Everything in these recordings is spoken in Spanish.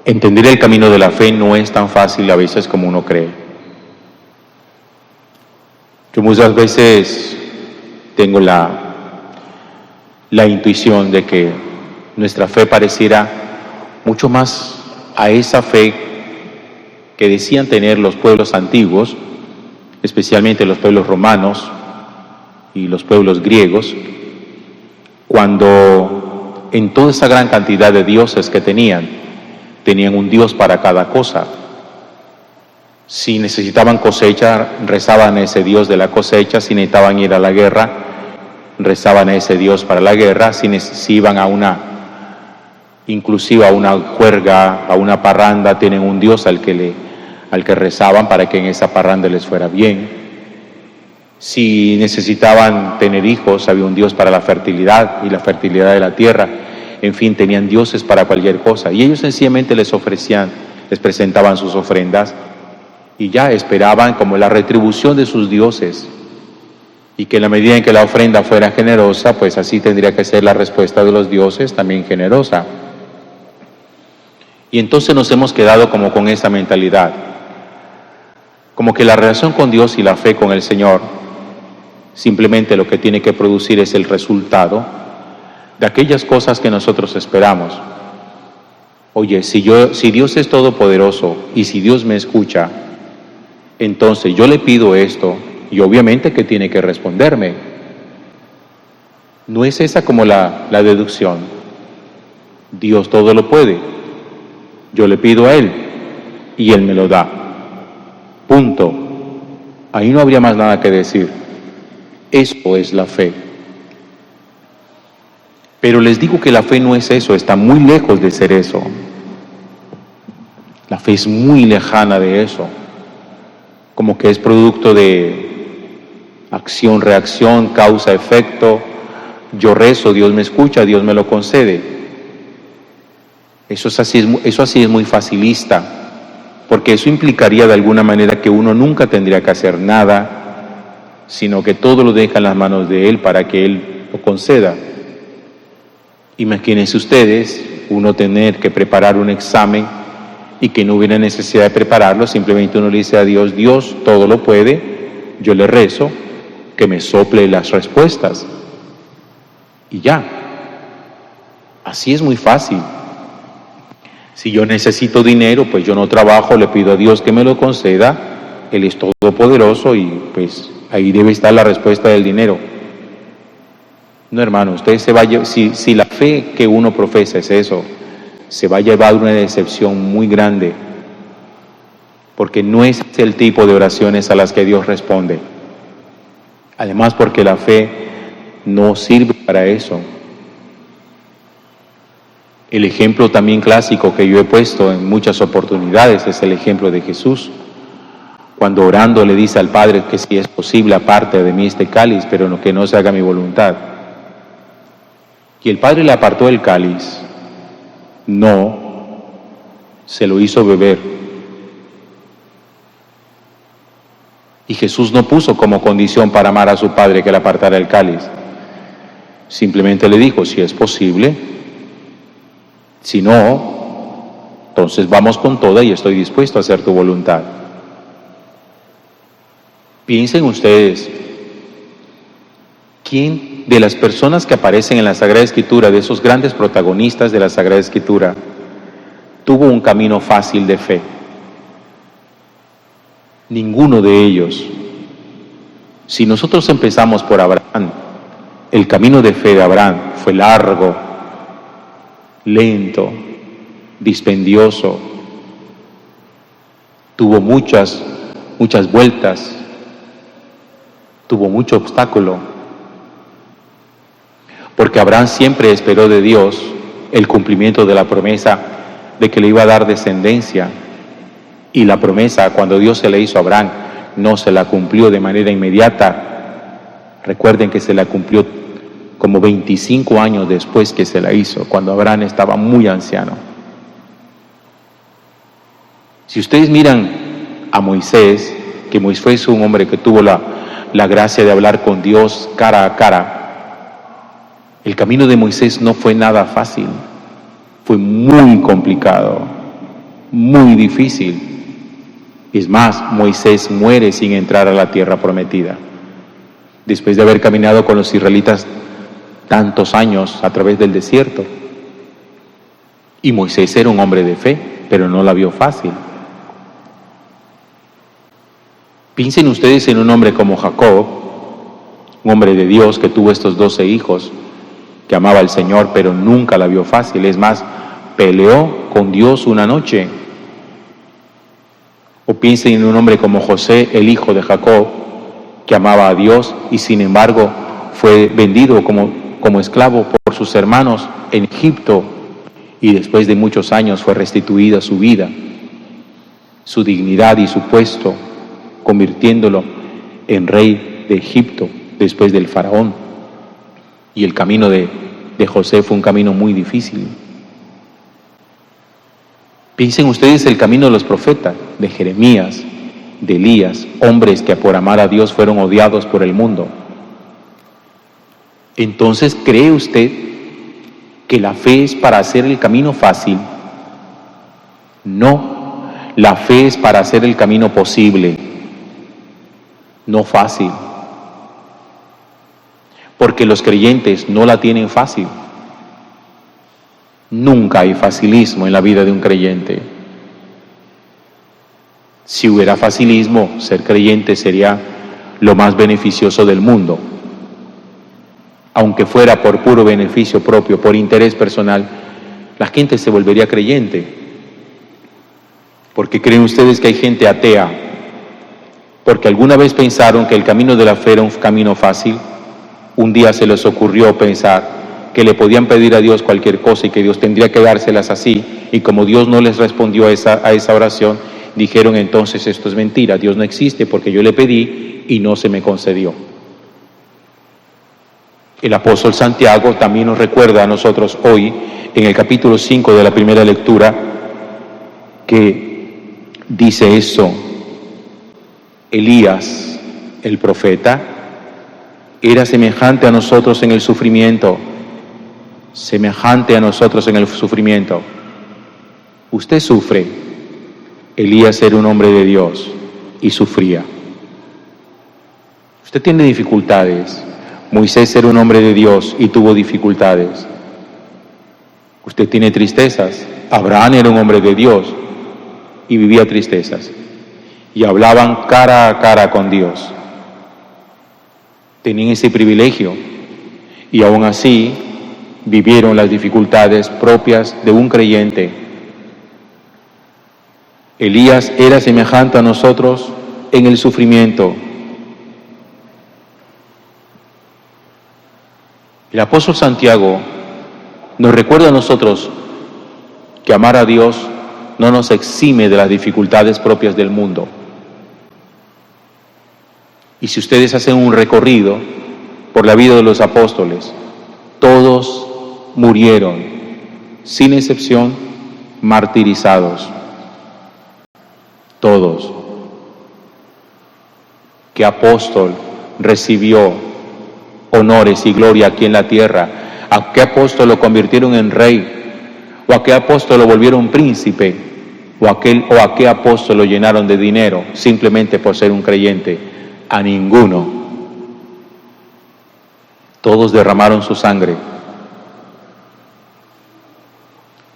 Entender el camino de la fe no es tan fácil a veces como uno cree. Yo muchas veces tengo la intuición de que nuestra fe pareciera mucho más a esa fe que decían tener los pueblos antiguos, especialmente los pueblos romanos y los pueblos griegos, cuando en toda esa gran cantidad de dioses que tenían un dios para cada cosa. Si necesitaban cosecha, rezaban a ese dios de la cosecha; si necesitaban ir a la guerra, rezaban a ese dios para la guerra; si iban inclusive a una juerga, a una parranda, tienen un dios al que rezaban para que en esa parranda les fuera bien. Si necesitaban tener hijos, había un dios para la fertilidad y la fertilidad de la tierra. En fin, tenían dioses para cualquier cosa. Y ellos sencillamente les presentaban sus ofrendas y ya esperaban como la retribución de sus dioses. Y que en la medida en que la ofrenda fuera generosa, pues así tendría que ser la respuesta de los dioses, también generosa. Y entonces nos hemos quedado como con esa mentalidad, como que la relación con Dios y la fe con el Señor simplemente lo que tiene que producir es el resultado de aquellas cosas que nosotros esperamos. Oye, si Dios es todopoderoso y si Dios me escucha, entonces yo le pido esto y obviamente que tiene que responderme. ¿No es esa como la deducción? Dios todo lo puede. Yo le pido a Él y Él me lo da. Punto. Ahí no habría más nada que decir. Eso es la fe. Pero les digo que la fe no es eso, está muy lejos de ser eso. La fe es muy lejana de eso. Como que es producto de acción, reacción, causa, efecto. Yo rezo, Dios me escucha, Dios me lo concede. Eso así es muy facilista, porque eso implicaría de alguna manera que uno nunca tendría que hacer nada, sino que todo lo deja en las manos de Él para que Él lo conceda. Imagínense ustedes, uno tener que preparar un examen y que no hubiera necesidad de prepararlo, simplemente uno le dice a Dios: Dios todo lo puede, yo le rezo, que me sople las respuestas. Y ya. Así es muy fácil. Si yo necesito dinero, pues yo no trabajo, le pido a Dios que me lo conceda, Él es todopoderoso y pues ahí debe estar la respuesta del dinero. No, hermano, usted si la fe que uno profesa es eso, se va a llevar una decepción muy grande, porque no es el tipo de oraciones a las que Dios responde. Además, porque la fe no sirve para eso. El ejemplo también clásico que yo he puesto en muchas oportunidades es el ejemplo de Jesús, cuando orando le dice al Padre que si es posible aparte de mí este cáliz, pero que no se haga mi voluntad. Y el Padre le apartó el cáliz, no, se lo hizo beber. Y Jesús no puso como condición para amar a su Padre que le apartara el cáliz. Simplemente le dijo: si es posible. Si no, entonces vamos con toda y estoy dispuesto a hacer tu voluntad. Piensen ustedes, ¿quién de las personas que aparecen en la Sagrada Escritura, de esos grandes protagonistas de la Sagrada Escritura, tuvo un camino fácil de fe? Ninguno de ellos. Si nosotros empezamos por Abraham, el camino de fe de Abraham fue largo, lento, dispendioso, tuvo muchas vueltas, tuvo mucho obstáculo, porque Abraham siempre esperó de Dios el cumplimiento de la promesa de que le iba a dar descendencia, y la promesa, cuando Dios se la hizo a Abraham, no se la cumplió de manera inmediata. Recuerden que se la cumplió como 25 años después que se la hizo, cuando Abraham estaba muy anciano. Si ustedes miran a Moisés, que Moisés fue un hombre que tuvo la gracia de hablar con Dios cara a cara, el camino de Moisés no fue nada fácil, fue muy complicado. muy difícil. Es más, Moisés muere sin entrar a la tierra prometida, después de haber caminado con los israelitas tantos años a través del desierto. Y Moisés era un hombre de fe, pero no la vio fácil. Piensen ustedes en un hombre como Jacob, un hombre de Dios que tuvo estos 12 hijos, que amaba al Señor, pero nunca la vio fácil. Es más, peleó con Dios una noche. O piensen en un hombre como José, el hijo de Jacob, que amaba a Dios y sin embargo fue vendido como esclavo por sus hermanos en Egipto, y después de muchos años fue restituida su vida, su dignidad y su puesto, convirtiéndolo en rey de Egipto después del faraón. Y el camino de José fue un camino muy difícil. Piensen ustedes el camino de los profetas, de Jeremías, de Elías, hombres que por amar a Dios fueron odiados por el mundo. Entonces, ¿cree usted que la fe es para hacer el camino fácil? No, la fe es para hacer el camino posible, no fácil. Porque los creyentes no la tienen fácil. Nunca hay facilismo en la vida de un creyente. Si hubiera facilismo, ser creyente sería lo más beneficioso del mundo. Aunque fuera por puro beneficio propio, por interés personal, la gente se volvería creyente. ¿Por qué creen ustedes que hay gente atea? Porque alguna vez pensaron que el camino de la fe era un camino fácil. Un día se les ocurrió pensar que le podían pedir a Dios cualquier cosa y que Dios tendría que dárselas así, y como Dios no les respondió a esa oración, dijeron entonces esto es mentira, Dios no existe porque yo le pedí y no se me concedió. El apóstol Santiago también nos recuerda a nosotros hoy, en el capítulo 5 de la primera lectura, que dice eso: Elías, el profeta, era semejante a nosotros en el sufrimiento, semejante a nosotros en el sufrimiento. Usted sufre. Elías era un hombre de Dios y sufría. Usted tiene dificultades. Moisés era un hombre de Dios y tuvo dificultades. Usted tiene tristezas. Abraham era un hombre de Dios y vivía tristezas. Y hablaban cara a cara con Dios. Tenían ese privilegio y aún así vivieron las dificultades propias de un creyente. Elías era semejante a nosotros en el sufrimiento. El apóstol Santiago nos recuerda a nosotros que amar a Dios no nos exime de las dificultades propias del mundo. Y si ustedes hacen un recorrido por la vida de los apóstoles, todos murieron, sin excepción, martirizados. Todos. ¿Qué apóstol recibió honores y gloria aquí en la tierra? ¿A qué apóstol lo convirtieron en rey? ¿O a qué apóstol lo volvieron príncipe? ¿O a qué apóstol lo llenaron de dinero simplemente por ser un creyente? A ninguno. Todos derramaron su sangre.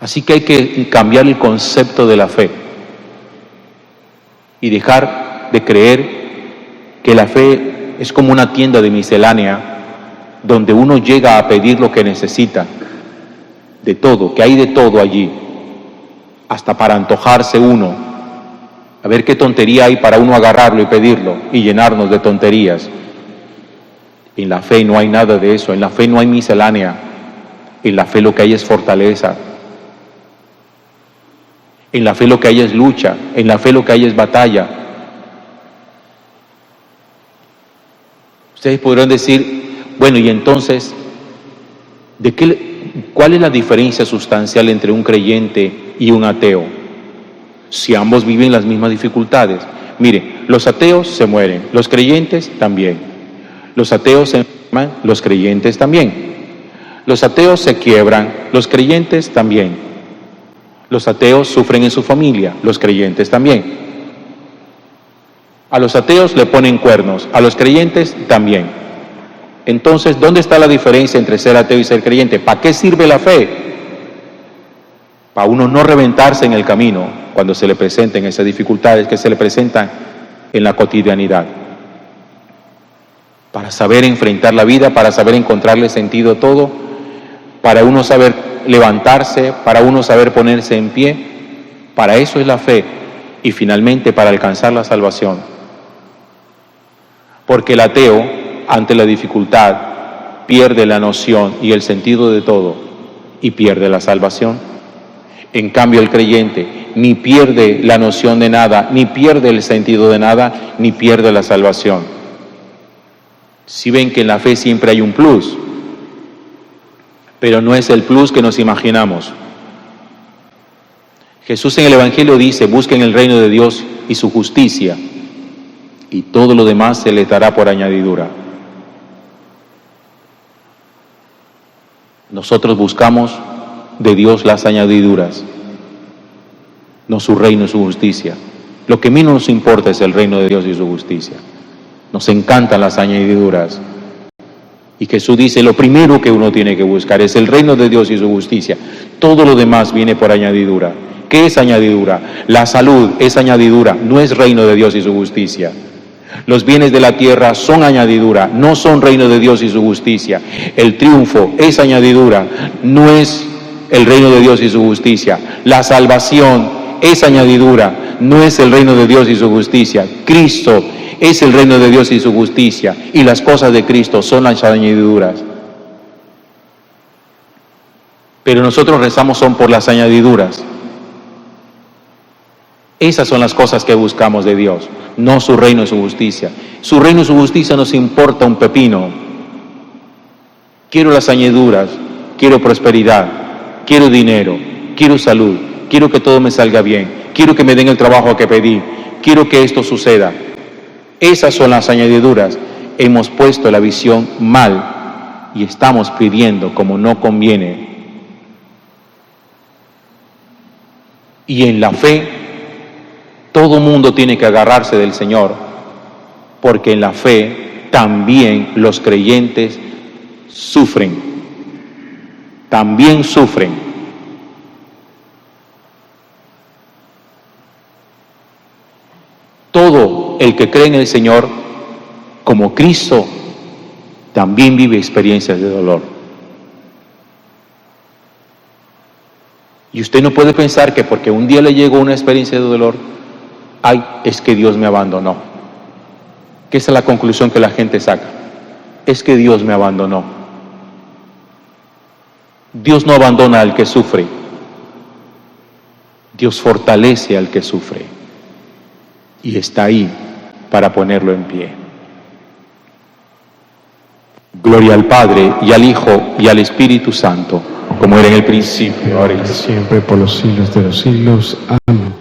Así que hay que cambiar el concepto de la fe y dejar de creer que la fe es como una tienda de miscelánea donde uno llega a pedir lo que necesita, de todo, que hay de todo allí, hasta para antojarse uno, a ver qué tontería hay para uno agarrarlo y pedirlo y llenarnos de tonterías. En la fe no hay nada de eso, en la fe no hay miscelánea, en la fe lo que hay es fortaleza. En la fe lo que hay es lucha, en la fe lo que hay es batalla. Ustedes podrán decir, bueno, y entonces, ¿cuál es la diferencia sustancial entre un creyente y un ateo? Si ambos viven las mismas dificultades. Mire, los ateos se mueren, los creyentes también. Los ateos se enferman, los creyentes también. Los ateos se quiebran, los creyentes también. Los ateos sufren en su familia, los creyentes también. A los ateos le ponen cuernos, a los creyentes también. Entonces, ¿dónde está la diferencia entre ser ateo y ser creyente? ¿Para qué sirve la fe? Para uno no reventarse en el camino cuando se le presenten esas dificultades que se le presentan en la cotidianidad. Para saber enfrentar la vida, para saber encontrarle sentido a todo, para uno saber levantarse, para uno saber ponerse en pie. Para eso es la fe y finalmente para alcanzar la salvación. Porque el ateo, ante la dificultad, pierde la noción y el sentido de todo y pierde la salvación. En cambio, el creyente ni pierde la noción de nada, ni pierde el sentido de nada, ni pierde la salvación. Si ven que en la fe siempre hay un plus, pero no es el plus que nos imaginamos. Jesús en el Evangelio dice: busquen el reino de Dios y su justicia, y todo lo demás se les dará por añadidura. Nosotros buscamos de Dios las añadiduras, no su reino y su justicia. Lo que menos nos importa es el reino de Dios y su justicia. Nos encantan las añadiduras. Y Jesús dice: lo primero que uno tiene que buscar es el reino de Dios y su justicia. Todo lo demás viene por añadidura. ¿Qué es añadidura? La salud es añadidura, no es reino de Dios y su justicia. Los bienes de la tierra son añadidura, no son reino de Dios y su justicia. El triunfo es añadidura, no es el reino de Dios y su justicia. La salvación es añadidura, no es el reino de Dios y su justicia. Cristo es el reino de Dios y su justicia, y las cosas de Cristo son las añadiduras. Pero nosotros rezamos son por las añadiduras. Esas son las cosas que buscamos de Dios, no su reino y su justicia. Su reino y su justicia nos importa un pepino. Quiero las añadiduras, quiero prosperidad, quiero dinero, quiero salud, quiero que todo me salga bien, quiero que me den el trabajo que pedí, quiero que esto suceda. Esas son las añadiduras. Hemos puesto la visión mal y estamos pidiendo como no conviene. Y en la fe, todo mundo tiene que agarrarse del Señor, porque en la fe también los creyentes sufren. También sufren. Todo el que cree en el Señor, como Cristo, también vive experiencias de dolor. Y usted no puede pensar que porque un día le llegó una experiencia de dolor, ay, es que Dios me abandonó. Que esa es la conclusión que la gente saca. Es que Dios me abandonó. Dios no abandona al que sufre. Dios fortalece al que sufre. Y está ahí para ponerlo en pie. Gloria al Padre, y al Hijo, y al Espíritu Santo, como era en el principio, ahora y siempre, por los siglos de los siglos. Amén.